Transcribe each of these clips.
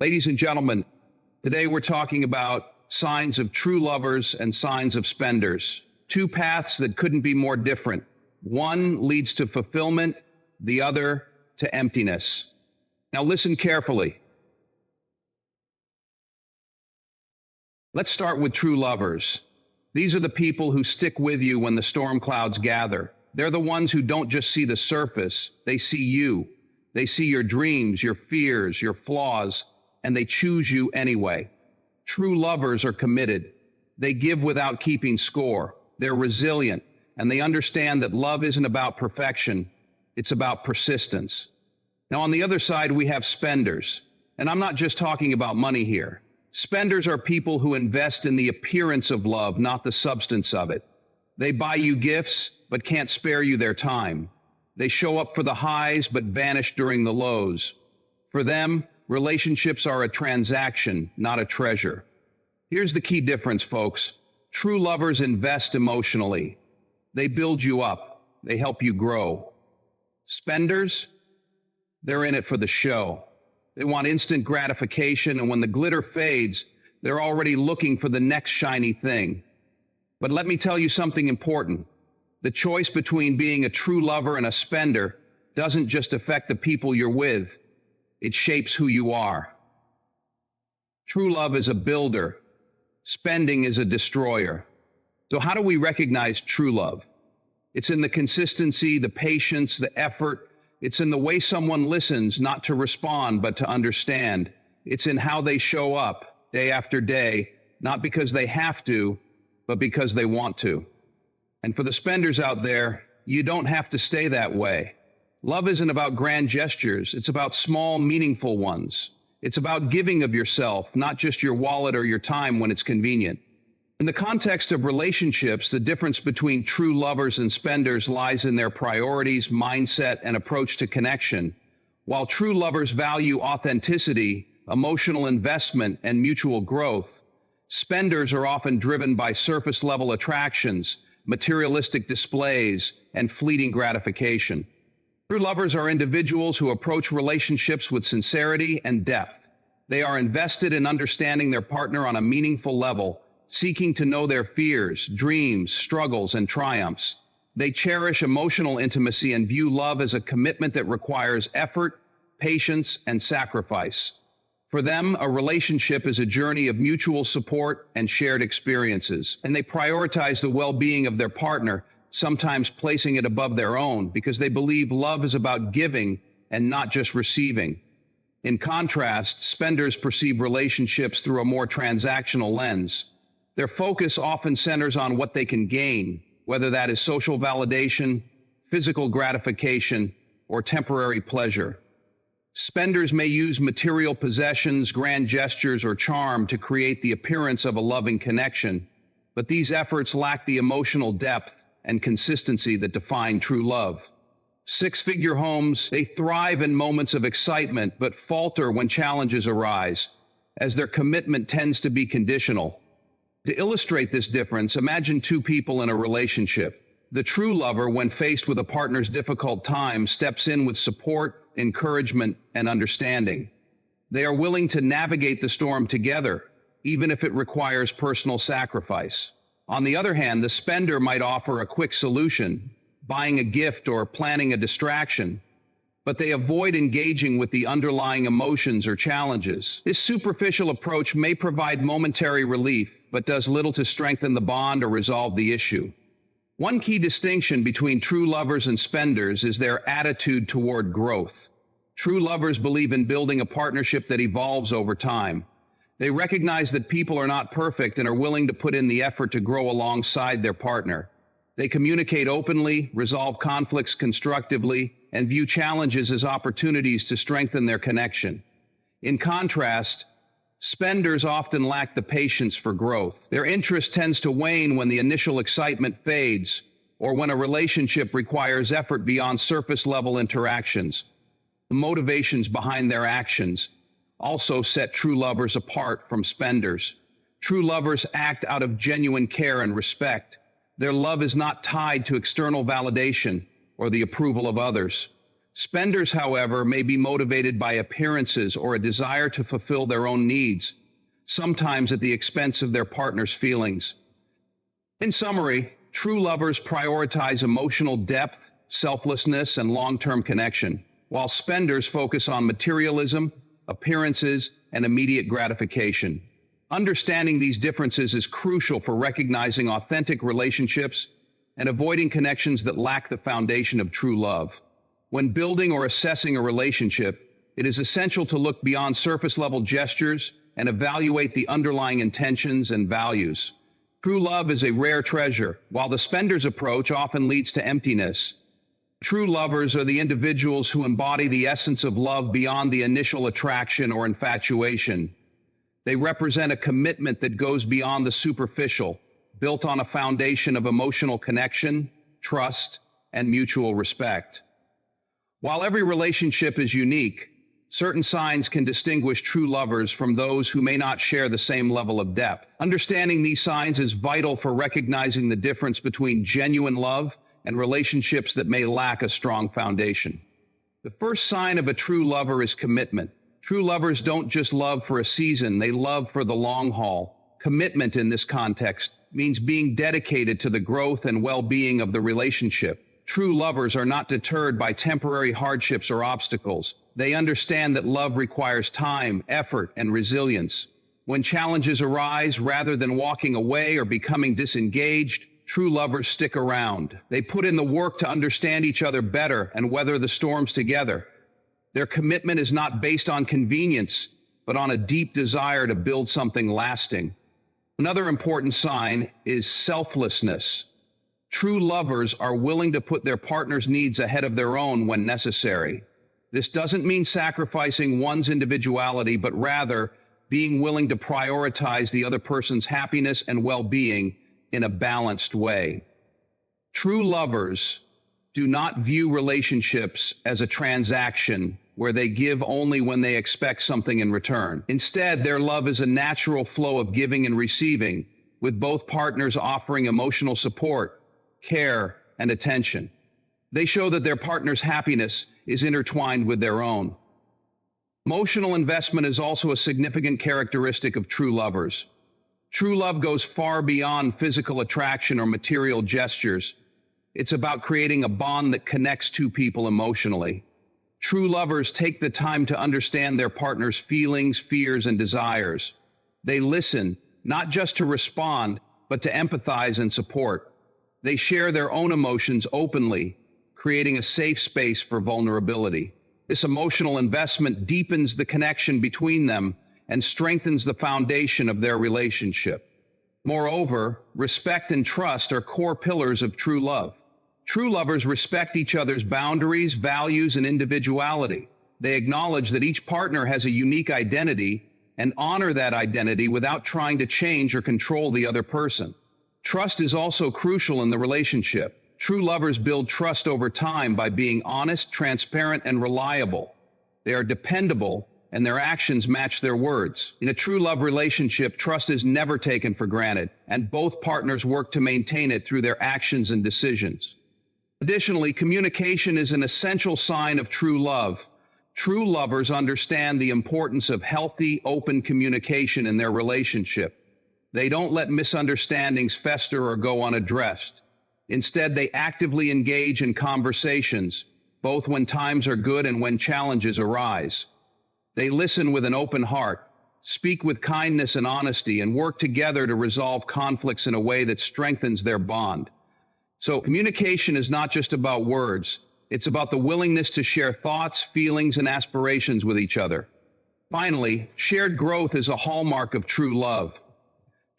Ladies and gentlemen, today we're talking about signs of true lovers and signs of spenders. Two paths that couldn't be more different. One leads to fulfillment, the other to emptiness. Now listen carefully. Let's start with true lovers. These are the people who stick with you when the storm clouds gather. They're the ones who don't just see the surface, they see you. They see your dreams, your fears, your flaws, and they choose you anyway. True lovers are committed. They give without keeping score. They're resilient, and they understand that love isn't about perfection, it's about persistence. Now, on the other side, we have spenders. And I'm not just talking about money here. Spenders are people who invest in the appearance of love, not the substance of it. They buy you gifts, but can't spare you their time. They show up for the highs, but vanish during the lows. For them, relationships are a transaction, not a treasure. Here's the key difference, folks. True lovers invest emotionally. They build you up. They help you grow. Spenders, they're in it for the show. They want instant gratification, and when the glitter fades, they're already looking for the next shiny thing. But let me tell you something important. The choice between being a true lover and a spender doesn't just affect the people you're with, it shapes who you are. True love is a builder. Spending is a destroyer. So how do we recognize true love? It's in the consistency, the patience, the effort. It's in the way someone listens, not to respond, but to understand. It's in how they show up day after day, not because they have to, but because they want to. And for the spenders out there, you don't have to stay that way. Love isn't about grand gestures. It's about small, meaningful ones. It's about giving of yourself, not just your wallet or your time when it's convenient. In the context of relationships, the difference between true lovers and spenders lies in their priorities, mindset, and approach to connection. While true lovers value authenticity, emotional investment, and mutual growth, spenders are often driven by surface-level attractions, materialistic displays, and fleeting gratification. True lovers are individuals who approach relationships with sincerity and depth. They are invested in understanding their partner on a meaningful level, seeking to know their fears, dreams, struggles, and triumphs. They cherish emotional intimacy and view love as a commitment that requires effort, patience, and sacrifice. For them, a relationship is a journey of mutual support and shared experiences, and they prioritize the well-being of their partner, sometimes placing it above their own, because they believe love is about giving and not just receiving. In contrast, spenders perceive relationships through a more transactional lens. Their focus often centers on what they can gain, whether that is social validation, physical gratification, or temporary pleasure. Spenders may use material possessions, grand gestures, or charm to create the appearance of a loving connection, but these efforts lack the emotional depth and consistency that define true love. Six-figure homes, they thrive in moments of excitement but falter when challenges arise, as their commitment tends to be conditional. To illustrate this difference, imagine two people in a relationship. The true lover, when faced with a partner's difficult time, steps in with support, encouragement, and understanding. They are willing to navigate the storm together, even if it requires personal sacrifice. On the other hand, the spender might offer a quick solution, buying a gift or planning a distraction, but they avoid engaging with the underlying emotions or challenges. This superficial approach may provide momentary relief, but does little to strengthen the bond or resolve the issue. One key distinction between true lovers and spenders is their attitude toward growth. True lovers believe in building a partnership that evolves over time. They recognize that people are not perfect and are willing to put in the effort to grow alongside their partner. They communicate openly, resolve conflicts constructively, and view challenges as opportunities to strengthen their connection. In contrast, spenders often lack the patience for growth. Their interest tends to wane when the initial excitement fades, or when a relationship requires effort beyond surface-level interactions. The motivations behind their actions also set true lovers apart from spenders. True lovers act out of genuine care and respect. Their love is not tied to external validation or the approval of others. Spenders, however, may be motivated by appearances or a desire to fulfill their own needs, sometimes at the expense of their partner's feelings. In summary, true lovers prioritize emotional depth, selflessness, and long-term connection, while spenders focus on materialism, appearances, and immediate gratification. Understanding these differences is crucial for recognizing authentic relationships and avoiding connections that lack the foundation of true love. When building or assessing a relationship, it is essential to look beyond surface-level gestures and evaluate the underlying intentions and values. True love is a rare treasure, while the spender's approach often leads to emptiness. True lovers are the individuals who embody the essence of love beyond the initial attraction or infatuation. They represent a commitment that goes beyond the superficial, built on a foundation of emotional connection, trust, and mutual respect. While every relationship is unique, certain signs can distinguish true lovers from those who may not share the same level of depth. Understanding these signs is vital for recognizing the difference between genuine love and relationships that may lack a strong foundation. The first sign of a true lover is commitment. True lovers don't just love for a season, they love for the long haul. Commitment in this context means being dedicated to the growth and well-being of the relationship. True lovers are not deterred by temporary hardships or obstacles. They understand that love requires time, effort, and resilience. When challenges arise, rather than walking away or becoming disengaged, true lovers stick around. They put in the work to understand each other better and weather the storms together. Their commitment is not based on convenience, but on a deep desire to build something lasting. Another important sign is selflessness. True lovers are willing to put their partner's needs ahead of their own when necessary. This doesn't mean sacrificing one's individuality, but rather being willing to prioritize the other person's happiness and well-being in a balanced way. True lovers do not view relationships as a transaction where they give only when they expect something in return. Instead, their love is a natural flow of giving and receiving, with both partners offering emotional support, care, and attention. They show that their partner's happiness is intertwined with their own. Emotional investment is also a significant characteristic of true lovers. True love goes far beyond physical attraction or material gestures. It's about creating a bond that connects two people emotionally. True lovers take the time to understand their partner's feelings, fears, and desires. They listen, not just to respond, but to empathize and support. They share their own emotions openly, creating a safe space for vulnerability. This emotional investment deepens the connection between them and strengthens the foundation of their relationship. Moreover, respect and trust are core pillars of true love. True lovers respect each other's boundaries, values, and individuality. They acknowledge that each partner has a unique identity and honor that identity without trying to change or control the other person. Trust is also crucial in the relationship. True lovers build trust over time by being honest, transparent, and reliable. They are dependable, and their actions match their words. In a true love relationship, trust is never taken for granted, and both partners work to maintain it through their actions and decisions. Additionally, communication is an essential sign of true love. True lovers understand the importance of healthy, open communication in their relationship. They don't let misunderstandings fester or go unaddressed. Instead, they actively engage in conversations, both when times are good and when challenges arise. They listen with an open heart, speak with kindness and honesty, and work together to resolve conflicts in a way that strengthens their bond. So, communication is not just about words. It's about the willingness to share thoughts, feelings, and aspirations with each other. Finally, shared growth is a hallmark of true love.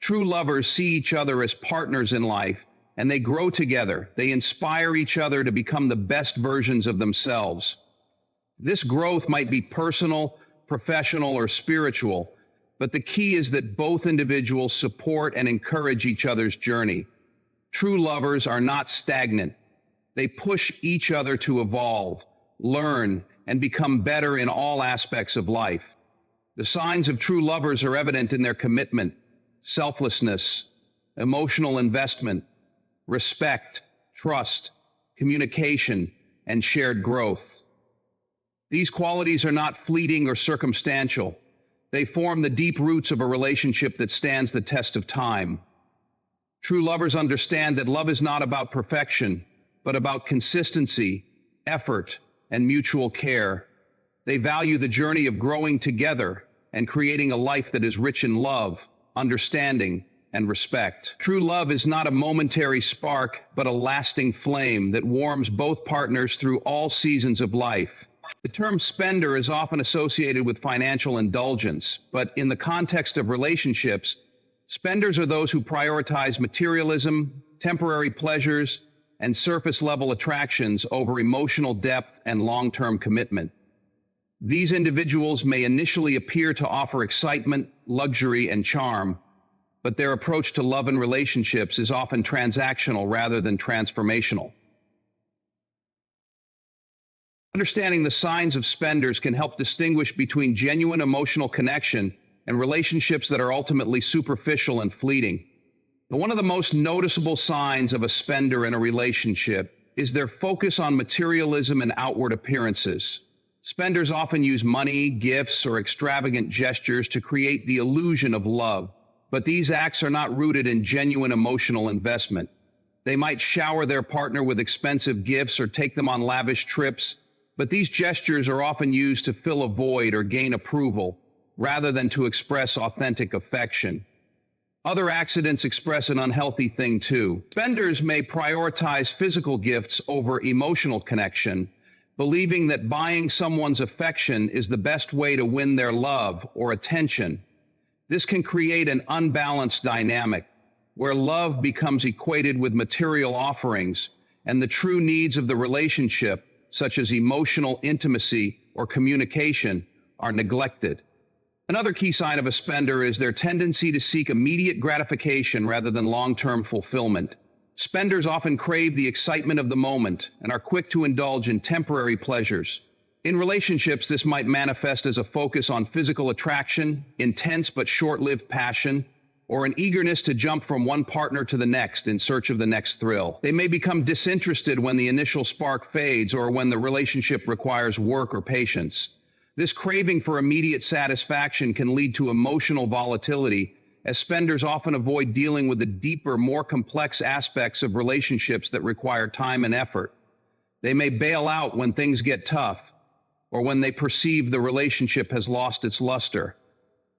True lovers see each other as partners in life, and they grow together. They inspire each other to become the best versions of themselves. This growth might be personal, professional, or spiritual, but the key is that both individuals support and encourage each other's journey. True lovers are not stagnant. They push each other to evolve, learn, and become better in all aspects of life. The signs of true lovers are evident in their commitment, selflessness, emotional investment, respect, trust, communication, and shared growth. These qualities are not fleeting or circumstantial. They form the deep roots of a relationship that stands the test of time. True lovers understand that love is not about perfection, but about consistency, effort, and mutual care. They value the journey of growing together and creating a life that is rich in love, understanding, and respect. True love is not a momentary spark, but a lasting flame that warms both partners through all seasons of life. The term spender is often associated with financial indulgence, but in the context of relationships, spenders are those who prioritize materialism, temporary pleasures, and surface-level attractions over emotional depth and long-term commitment. These individuals may initially appear to offer excitement, luxury, and charm, but their approach to love and relationships is often transactional rather than transformational. Understanding the signs of spenders can help distinguish between genuine emotional connection and relationships that are ultimately superficial and fleeting. One of the most noticeable signs of a spender in a relationship is their focus on materialism and outward appearances. Spenders often use money, gifts, or extravagant gestures to create the illusion of love, but these acts are not rooted in genuine emotional investment. They might shower their partner with expensive gifts or take them on lavish trips, but these gestures are often used to fill a void or gain approval, rather than to express authentic affection. Other accidents express an unhealthy thing too. Spenders may prioritize physical gifts over emotional connection, believing that buying someone's affection is the best way to win their love or attention. This can create an unbalanced dynamic, where love becomes equated with material offerings, and the true needs of the relationship, such as emotional intimacy or communication, are neglected. Another key sign of a spender is their tendency to seek immediate gratification rather than long-term fulfillment. Spenders often crave the excitement of the moment and are quick to indulge in temporary pleasures. In relationships, this might manifest as a focus on physical attraction, intense but short-lived passion, or an eagerness to jump from one partner to the next in search of the next thrill. They may become disinterested when the initial spark fades or when the relationship requires work or patience. This craving for immediate satisfaction can lead to emotional volatility, as spenders often avoid dealing with the deeper, more complex aspects of relationships that require time and effort. They may bail out when things get tough, or when they perceive the relationship has lost its luster.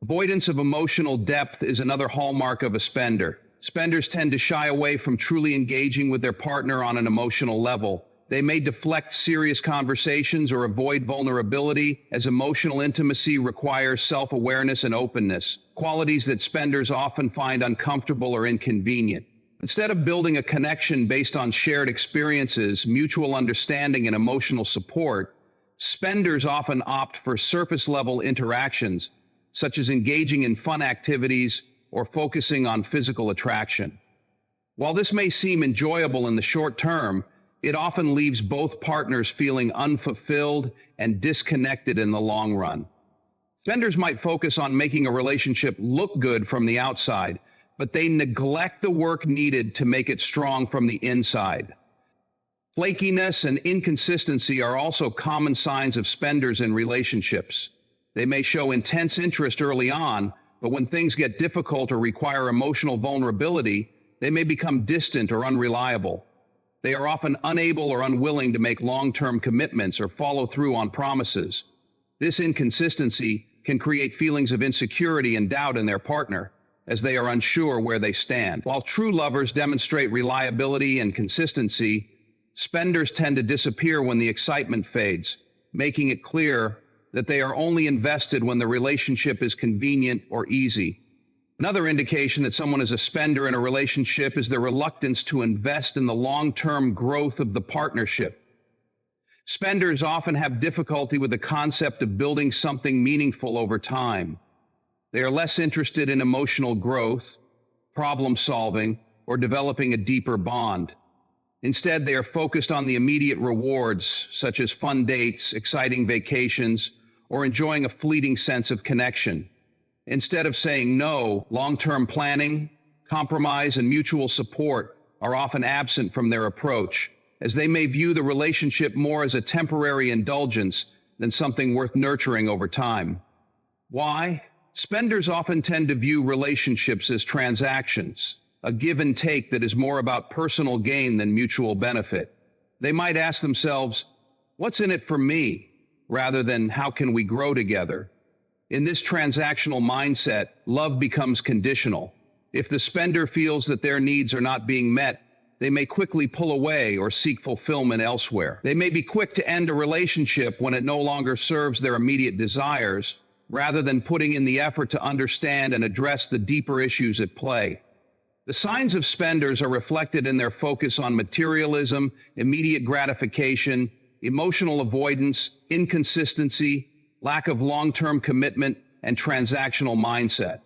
Avoidance of emotional depth is another hallmark of a spender. Spenders tend to shy away from truly engaging with their partner on an emotional level. They may deflect serious conversations or avoid vulnerability, as emotional intimacy requires self-awareness and openness, qualities that spenders often find uncomfortable or inconvenient. Instead of building a connection based on shared experiences, mutual understanding, and emotional support, spenders often opt for surface-level interactions, such as engaging in fun activities or focusing on physical attraction. While this may seem enjoyable in the short term, it often leaves both partners feeling unfulfilled and disconnected in the long run. Spenders might focus on making a relationship look good from the outside, but they neglect the work needed to make it strong from the inside. Flakiness and inconsistency are also common signs of spenders in relationships. They may show intense interest early on, but when things get difficult or require emotional vulnerability, they may become distant or unreliable. They are often unable or unwilling to make long-term commitments or follow through on promises. This inconsistency can create feelings of insecurity and doubt in their partner, as they are unsure where they stand. While true lovers demonstrate reliability and consistency, spenders tend to disappear when the excitement fades, making it clear that they are only invested when the relationship is convenient or easy. Another indication that someone is a spender in a relationship is their reluctance to invest in the long-term growth of the partnership. Spenders often have difficulty with the concept of building something meaningful over time. They are less interested in emotional growth, problem solving, or developing a deeper bond. Instead, they are focused on the immediate rewards, such as fun dates, exciting vacations, or enjoying a fleeting sense of connection. Instead of saying no, long-term planning, compromise, and mutual support are often absent from their approach, as they may view the relationship more as a temporary indulgence than something worth nurturing over time. Why? Spenders often tend to view relationships as transactions, a give and take that is more about personal gain than mutual benefit. They might ask themselves, "What's in it for me?" rather than "How can we grow together?" In this transactional mindset, love becomes conditional. If the spender feels that their needs are not being met, they may quickly pull away or seek fulfillment elsewhere. They may be quick to end a relationship when it no longer serves their immediate desires, rather than putting in the effort to understand and address the deeper issues at play. The signs of spenders are reflected in their focus on materialism, immediate gratification, emotional avoidance, inconsistency, lack of long-term commitment, and transactional mindset.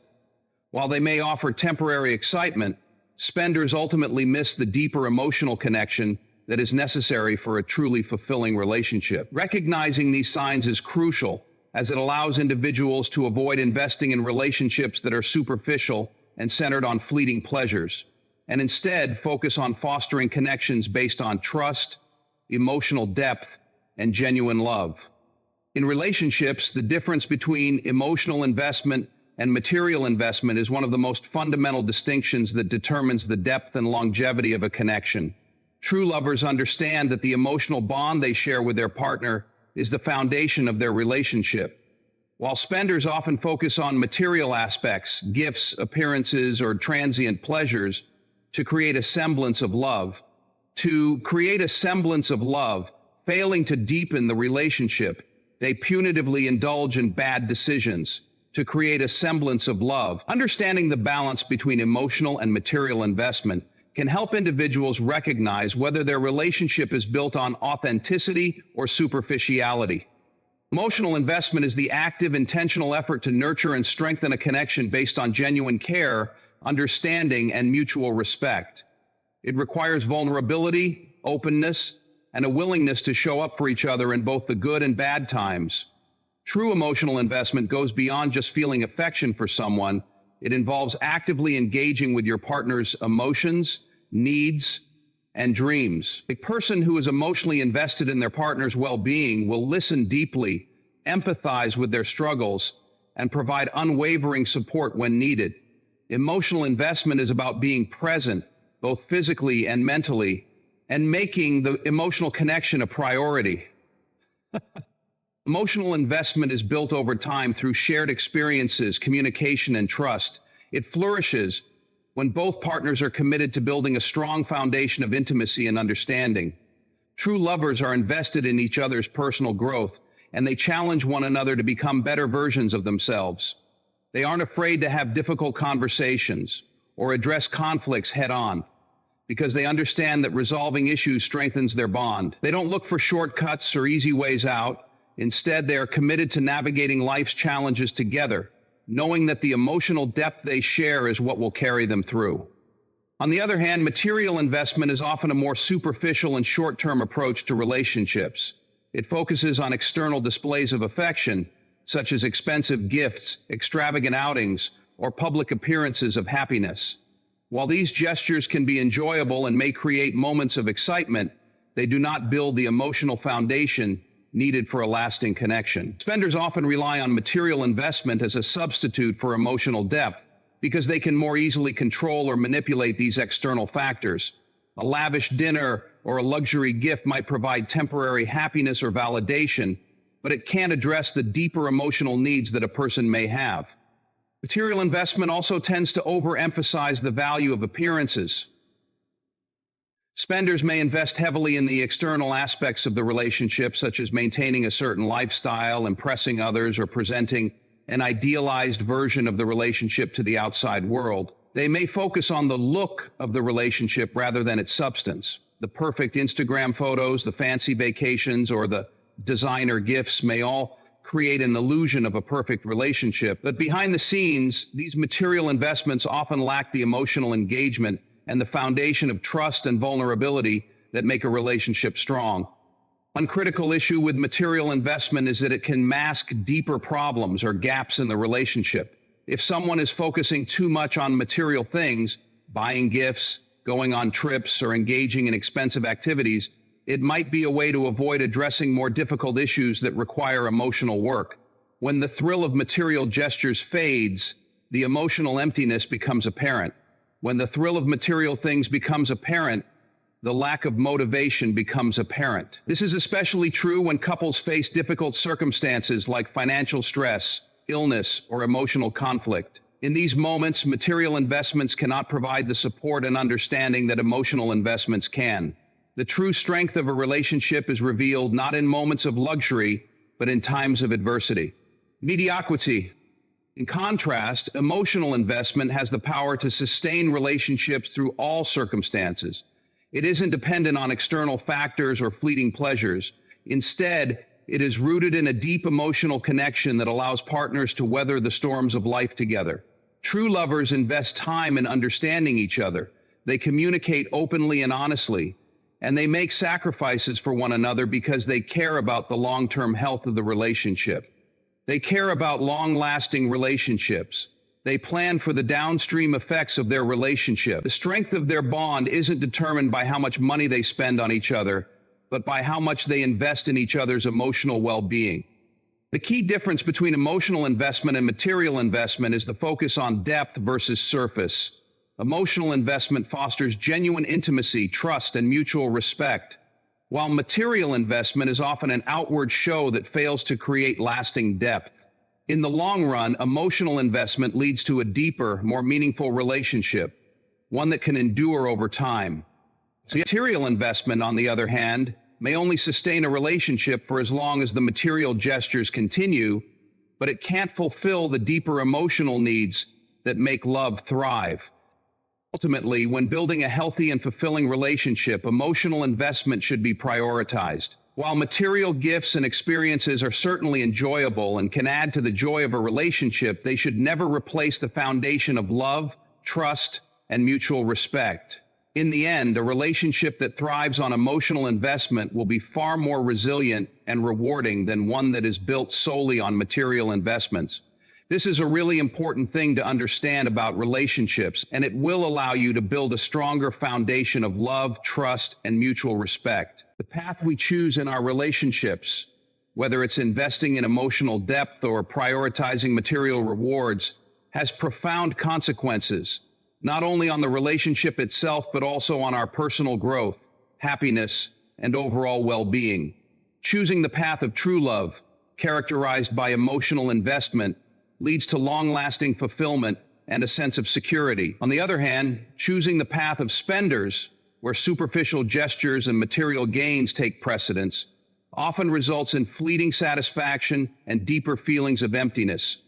While they may offer temporary excitement, spenders ultimately miss the deeper emotional connection that is necessary for a truly fulfilling relationship. Recognizing these signs is crucial, as it allows individuals to avoid investing in relationships that are superficial and centered on fleeting pleasures, and instead focus on fostering connections based on trust, emotional depth, and genuine love. In relationships, the difference between emotional investment and material investment is one of the most fundamental distinctions that determines the depth and longevity of a connection. True lovers understand that the emotional bond they share with their partner is the foundation of their relationship. While spenders often focus on material aspects, gifts, appearances, or transient pleasures to create a semblance of love, failing to deepen the relationship, they punitively indulge in bad decisions to create a semblance of love. Understanding the balance between emotional and material investment can help individuals recognize whether their relationship is built on authenticity or superficiality. Emotional investment is the active, intentional effort to nurture and strengthen a connection based on genuine care, understanding, and mutual respect. It requires vulnerability, openness, and a willingness to show up for each other in both the good and bad times. True emotional investment goes beyond just feeling affection for someone. It involves actively engaging with your partner's emotions, needs, and dreams. A person who is emotionally invested in their partner's well-being will listen deeply, empathize with their struggles, and provide unwavering support when needed. Emotional investment is about being present, both physically and mentally, and making the emotional connection a priority. Emotional investment is built over time through shared experiences, communication, and trust. It flourishes when both partners are committed to building a strong foundation of intimacy and understanding. True lovers are invested in each other's personal growth, and they challenge one another to become better versions of themselves. They aren't afraid to have difficult conversations or address conflicts head-on, because they understand that resolving issues strengthens their bond. They don't look for shortcuts or easy ways out. Instead, they are committed to navigating life's challenges together, knowing that the emotional depth they share is what will carry them through. On the other hand, material investment is often a more superficial and short-term approach to relationships. It focuses on external displays of affection, such as expensive gifts, extravagant outings, or public appearances of happiness. While these gestures can be enjoyable and may create moments of excitement, they do not build the emotional foundation needed for a lasting connection. Spenders often rely on material investment as a substitute for emotional depth because they can more easily control or manipulate these external factors. A lavish dinner or a luxury gift might provide temporary happiness or validation, but it can't address the deeper emotional needs that a person may have. Material investment also tends to overemphasize the value of appearances. Spenders may invest heavily in the external aspects of the relationship, such as maintaining a certain lifestyle, impressing others, or presenting an idealized version of the relationship to the outside world. They may focus on the look of the relationship rather than its substance. The perfect Instagram photos, the fancy vacations, or the designer gifts may all create an illusion of a perfect relationship. But behind the scenes, these material investments often lack the emotional engagement and the foundation of trust and vulnerability that make a relationship strong. One critical issue with material investment is that it can mask deeper problems or gaps in the relationship. If someone is focusing too much on material things, buying gifts, going on trips, or engaging in expensive activities, It might be a way to avoid addressing more difficult issues that require emotional work. When the thrill of material gestures fades, the emotional emptiness becomes apparent. When the thrill of material things becomes apparent, the lack of motivation becomes apparent. This is especially true when couples face difficult circumstances like financial stress, illness, or emotional conflict. In these moments, material investments cannot provide the support and understanding that emotional investments can. The true strength of a relationship is revealed not in moments of luxury, but in times of adversity. Mediocrity. In contrast, emotional investment has the power to sustain relationships through all circumstances. It isn't dependent on external factors or fleeting pleasures. Instead, it is rooted in a deep emotional connection that allows partners to weather the storms of life together. True lovers invest time in understanding each other. They communicate openly and honestly, and they make sacrifices for one another because they care about the long-term health of the relationship. They care about long-lasting relationships. They plan for the downstream effects of their relationship. The strength of their bond isn't determined by how much money they spend on each other, but by how much they invest in each other's emotional well-being. The key difference between emotional investment and material investment is the focus on depth versus surface. Emotional investment fosters genuine intimacy, trust, and mutual respect, while material investment is often an outward show that fails to create lasting depth. In the long run, emotional investment leads to a deeper, more meaningful relationship, one that can endure over time. Material investment, on the other hand, may only sustain a relationship for as long as the material gestures continue, but it can't fulfill the deeper emotional needs that make love thrive. Ultimately, when building a healthy and fulfilling relationship, emotional investment should be prioritized. While material gifts and experiences are certainly enjoyable and can add to the joy of a relationship, they should never replace the foundation of love, trust, and mutual respect. In the end, a relationship that thrives on emotional investment will be far more resilient and rewarding than one that is built solely on material investments. This is a really important thing to understand about relationships, and it will allow you to build a stronger foundation of love, trust, and mutual respect. The path we choose in our relationships, whether it's investing in emotional depth or prioritizing material rewards, has profound consequences, not only on the relationship itself, but also on our personal growth, happiness, and overall well-being. Choosing the path of true love, characterized by emotional investment, leads to long-lasting fulfillment and a sense of security. On the other hand, choosing the path of spenders, where superficial gestures and material gains take precedence, often results in fleeting satisfaction and deeper feelings of emptiness.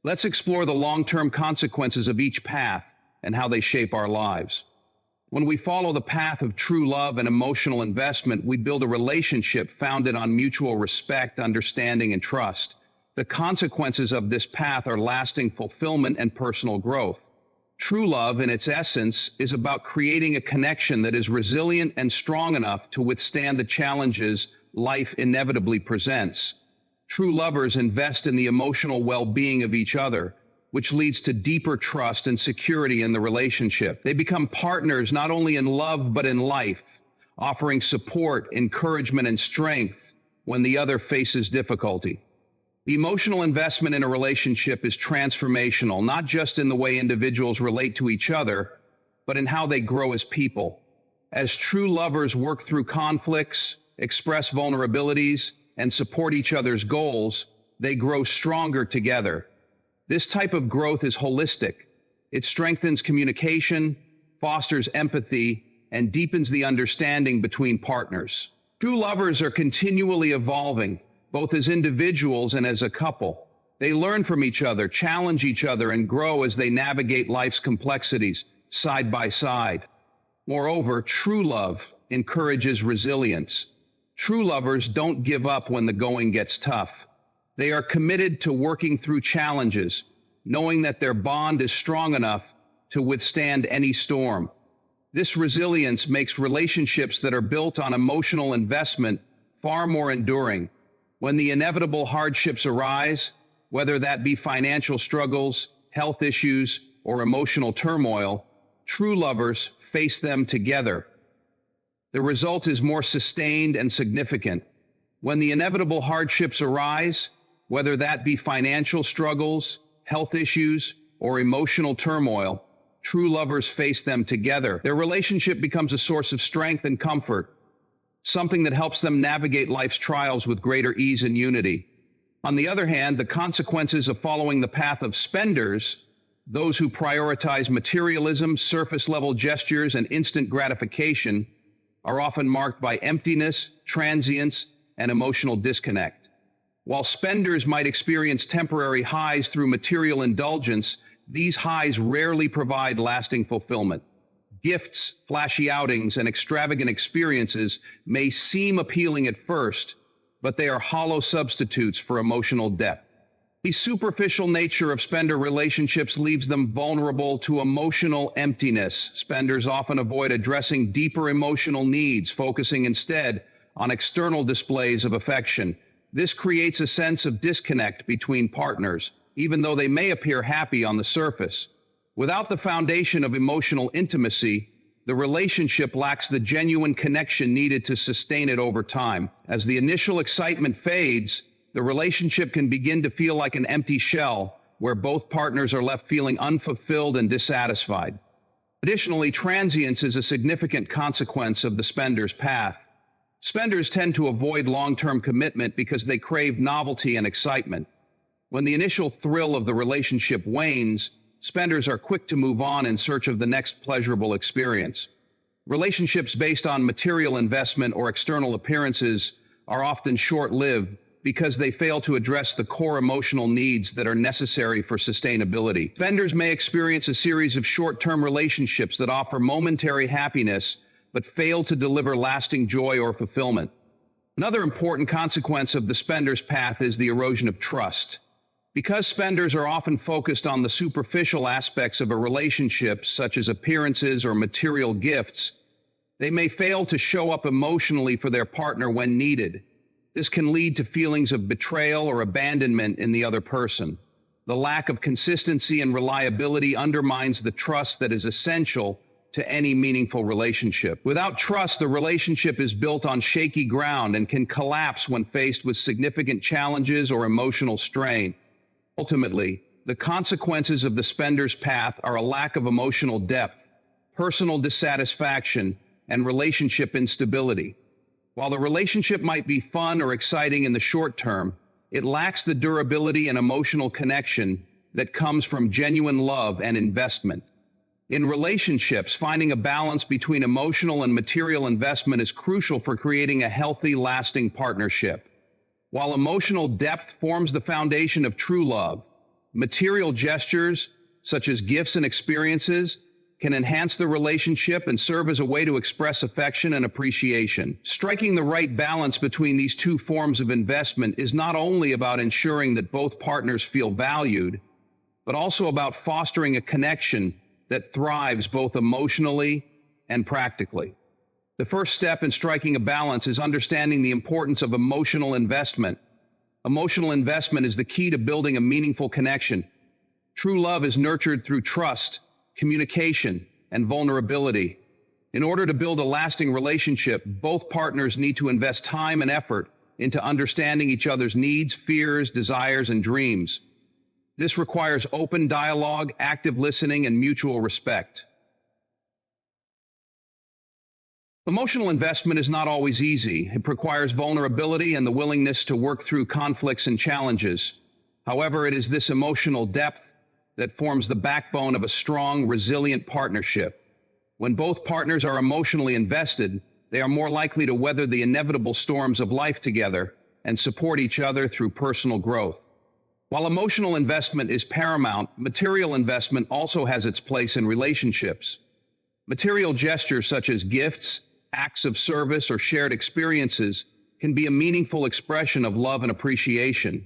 Let's explore the long-term consequences of each path and how they shape our lives. When we follow the path of true love and emotional investment, we build a relationship founded on mutual respect, understanding, and trust. The consequences of this path are lasting fulfillment and personal growth. True love, in its essence, is about creating a connection that is resilient and strong enough to withstand the challenges life inevitably presents. True lovers invest in the emotional well-being of each other, which leads to deeper trust and security in the relationship. They become partners not only in love but in life, offering support, encouragement, and strength when the other faces difficulty. The emotional investment in a relationship is transformational, not just in the way individuals relate to each other, but in how they grow as people. As true lovers work through conflicts, express vulnerabilities, and support each other's goals, they grow stronger together. This type of growth is holistic. It strengthens communication, fosters empathy, and deepens the understanding between partners. True lovers are continually evolving, both as individuals and as a couple. They learn from each other, challenge each other, and grow as they navigate life's complexities side by side. Moreover, true love encourages resilience. True lovers don't give up when the going gets tough. They are committed to working through challenges, knowing that their bond is strong enough to withstand any storm. This resilience makes relationships that are built on emotional investment far more enduring. When the inevitable hardships arise, whether that be financial struggles, health issues, or emotional turmoil, true lovers face them together. The result is more sustained and significant. When the inevitable hardships arise, whether that be financial struggles, health issues, or emotional turmoil, true lovers face them together. Their relationship becomes a source of strength and comfort, something that helps them navigate life's trials with greater ease and unity. On the other hand, the consequences of following the path of spenders, those who prioritize materialism, surface-level gestures, and instant gratification, are often marked by emptiness, transience, and emotional disconnect. While spenders might experience temporary highs through material indulgence, these highs rarely provide lasting fulfillment. Gifts, flashy outings, and extravagant experiences may seem appealing at first, but they are hollow substitutes for emotional depth. The superficial nature of spender relationships leaves them vulnerable to emotional emptiness. Spenders often avoid addressing deeper emotional needs, focusing instead on external displays of affection. This creates a sense of disconnect between partners, even though they may appear happy on the surface. Without the foundation of emotional intimacy, the relationship lacks the genuine connection needed to sustain it over time. As the initial excitement fades, the relationship can begin to feel like an empty shell, where both partners are left feeling unfulfilled and dissatisfied. Additionally, transience is a significant consequence of the spender's path. Spenders tend to avoid long-term commitment because they crave novelty and excitement. When the initial thrill of the relationship wanes, spenders are quick to move on in search of the next pleasurable experience. Relationships based on material investment or external appearances are often short-lived because they fail to address the core emotional needs that are necessary for sustainability. Spenders may experience a series of short-term relationships that offer momentary happiness but fail to deliver lasting joy or fulfillment. Another important consequence of the spender's path is the erosion of trust. Because spenders are often focused on the superficial aspects of a relationship, such as appearances or material gifts, they may fail to show up emotionally for their partner when needed. This can lead to feelings of betrayal or abandonment in the other person. The lack of consistency and reliability undermines the trust that is essential to any meaningful relationship. Without trust, the relationship is built on shaky ground and can collapse when faced with significant challenges or emotional strain. Ultimately, the consequences of the spender's path are a lack of emotional depth, personal dissatisfaction, and relationship instability. While the relationship might be fun or exciting in the short term, it lacks the durability and emotional connection that comes from genuine love and investment. In relationships, finding a balance between emotional and material investment is crucial for creating a healthy, lasting partnership. While emotional depth forms the foundation of true love, material gestures, such as gifts and experiences, can enhance the relationship and serve as a way to express affection and appreciation. Striking the right balance between these two forms of investment is not only about ensuring that both partners feel valued, but also about fostering a connection that thrives both emotionally and practically. The first step in striking a balance is understanding the importance of emotional investment. Emotional investment is the key to building a meaningful connection. True love is nurtured through trust, communication, and vulnerability. In order to build a lasting relationship, both partners need to invest time and effort into understanding each other's needs, fears, desires, and dreams. This requires open dialogue, active listening, and mutual respect. Emotional investment is not always easy. It requires vulnerability and the willingness to work through conflicts and challenges. However, it is this emotional depth that forms the backbone of a strong, resilient partnership. When both partners are emotionally invested, they are more likely to weather the inevitable storms of life together and support each other through personal growth. While emotional investment is paramount, material investment also has its place in relationships. Material gestures such as gifts, acts of service, or shared experiences can be a meaningful expression of love and appreciation.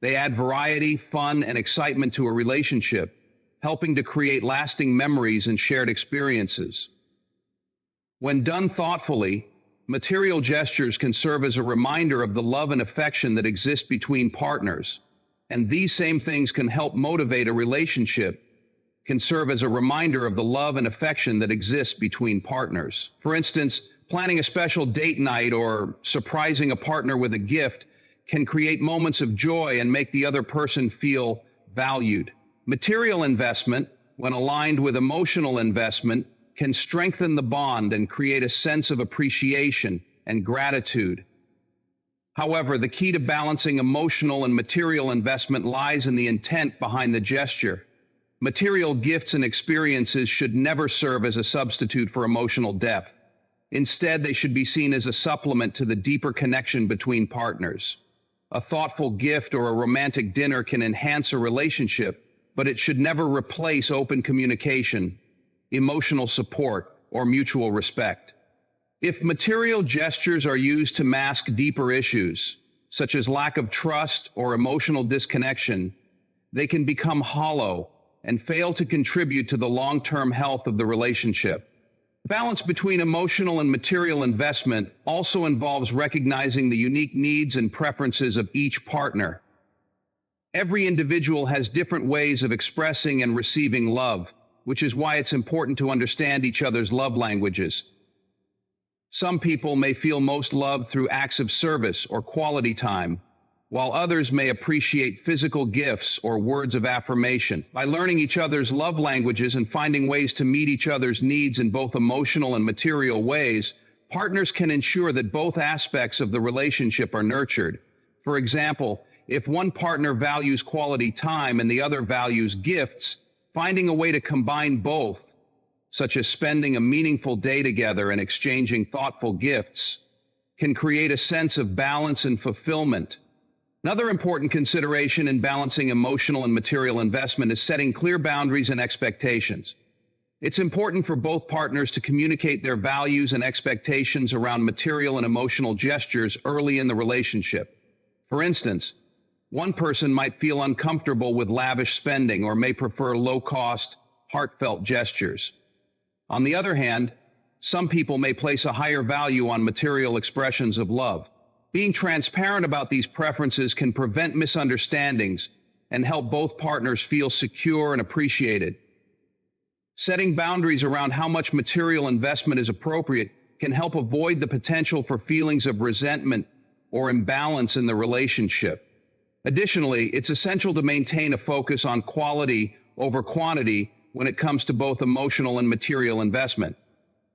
They add variety, fun, and excitement to a relationship, helping to create lasting memories and shared experiences. When done thoughtfully, material gestures can serve as a reminder of the love and affection that exist between partners. And these same things can help motivate a relationship, can serve as a reminder of the love and affection that exists between partners. For instance, Planning a special date night or surprising a partner with a gift can create moments of joy and make the other person feel valued. Material investment, when aligned with emotional investment, can strengthen the bond and create a sense of appreciation and gratitude. However, the key to balancing emotional and material investment lies in the intent behind the gesture. Material gifts and experiences should never serve as a substitute for emotional depth. Instead, they should be seen as a supplement to the deeper connection between partners. A thoughtful gift or a romantic dinner can enhance a relationship, but it should never replace open communication, emotional support, or mutual respect. If material gestures are used to mask deeper issues, such as lack of trust or emotional disconnection, they can become hollow and fail to contribute to the long-term health of the relationship. Balance between emotional and material investment also involves recognizing the unique needs and preferences of each partner. Every individual has different ways of expressing and receiving love, which is why it's important to understand each other's love languages. Some people may feel most loved through acts of service or quality time, while others may appreciate physical gifts or words of affirmation. By learning each other's love languages and finding ways to meet each other's needs in both emotional and material ways, partners can ensure that both aspects of the relationship are nurtured. For example, if one partner values quality time and the other values gifts, finding a way to combine both, such as spending a meaningful day together and exchanging thoughtful gifts, can create a sense of balance and fulfillment. Another important consideration in balancing emotional and material investment is setting clear boundaries and expectations. It's important for both partners to communicate their values and expectations around material and emotional gestures early in the relationship. For instance, one person might feel uncomfortable with lavish spending or may prefer low-cost, heartfelt gestures. On the other hand, some people may place a higher value on material expressions of love. Being transparent about these preferences can prevent misunderstandings and help both partners feel secure and appreciated. Setting boundaries around how much material investment is appropriate can help avoid the potential for feelings of resentment or imbalance in the relationship. Additionally, it's essential to maintain a focus on quality over quantity when it comes to both emotional and material investment.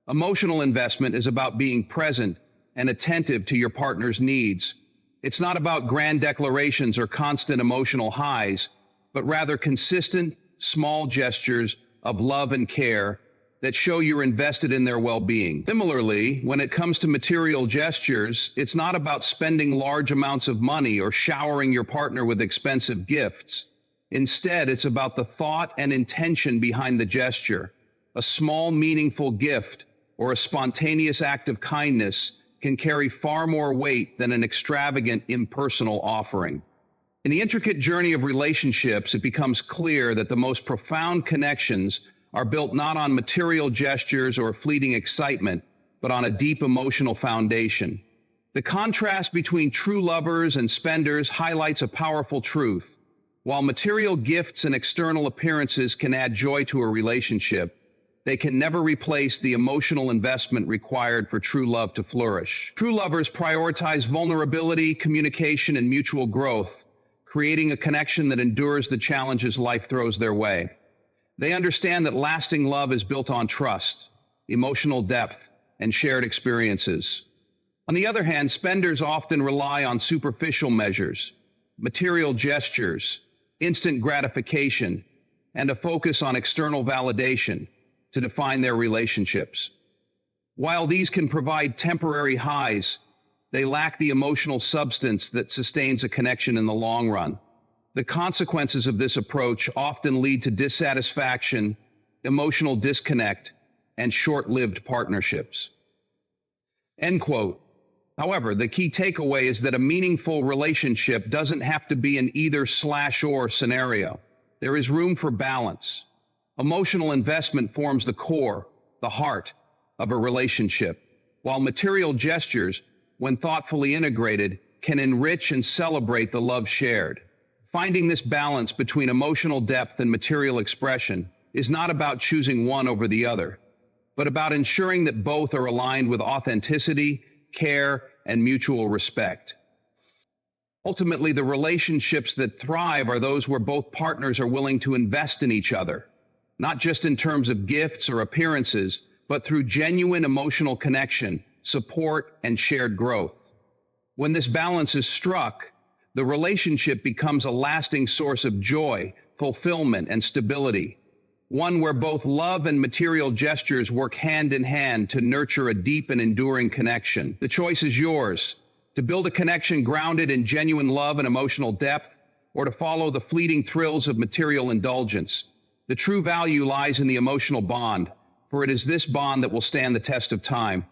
Emotional investment is about being present and attentive to your partner's needs. It's not about grand declarations or constant emotional highs, but rather consistent, small gestures of love and care that show you're invested in their well-being. Similarly, when it comes to material gestures, it's not about spending large amounts of money or showering your partner with expensive gifts. Instead, it's about the thought and intention behind the gesture. A small, meaningful gift or a spontaneous act of kindness can carry far more weight than an extravagant, impersonal offering. In the intricate journey of relationships, it becomes clear that the most profound connections are built not on material gestures or fleeting excitement, but on a deep emotional foundation. The contrast between true lovers and spenders highlights a powerful truth. While material gifts and external appearances can add joy to a relationship, they can never replace the emotional investment required for true love to flourish. True lovers prioritize vulnerability, communication, and mutual growth, creating a connection that endures the challenges life throws their way. They understand that lasting love is built on trust, emotional depth, and shared experiences. On the other hand, spenders often rely on superficial measures, material gestures, instant gratification, and a focus on external validation to define their relationships. While these can provide temporary highs, they lack the emotional substance that sustains a connection in the long run. The consequences of this approach often lead to dissatisfaction, emotional disconnect, and short-lived partnerships. End quote. However, the key takeaway is that a meaningful relationship doesn't have to be an either/or scenario. There is room for balance. Emotional investment forms the core, the heart, of a relationship, while material gestures, when thoughtfully integrated, can enrich and celebrate the love shared. Finding this balance between emotional depth and material expression is not about choosing one over the other. but about ensuring that both are aligned with authenticity, care, and mutual respect. Ultimately, the relationships that thrive are those where both partners are willing to invest in each other, not just in terms of gifts or appearances, but through genuine emotional connection, support, and shared growth. When this balance is struck, the relationship becomes a lasting source of joy, fulfillment, and stability. One where both love and material gestures work hand in hand to nurture a deep and enduring connection. The choice is yours: to build a connection grounded in genuine love and emotional depth, or to follow the fleeting thrills of material indulgence. The true value lies in the emotional bond, for it is this bond that will stand the test of time.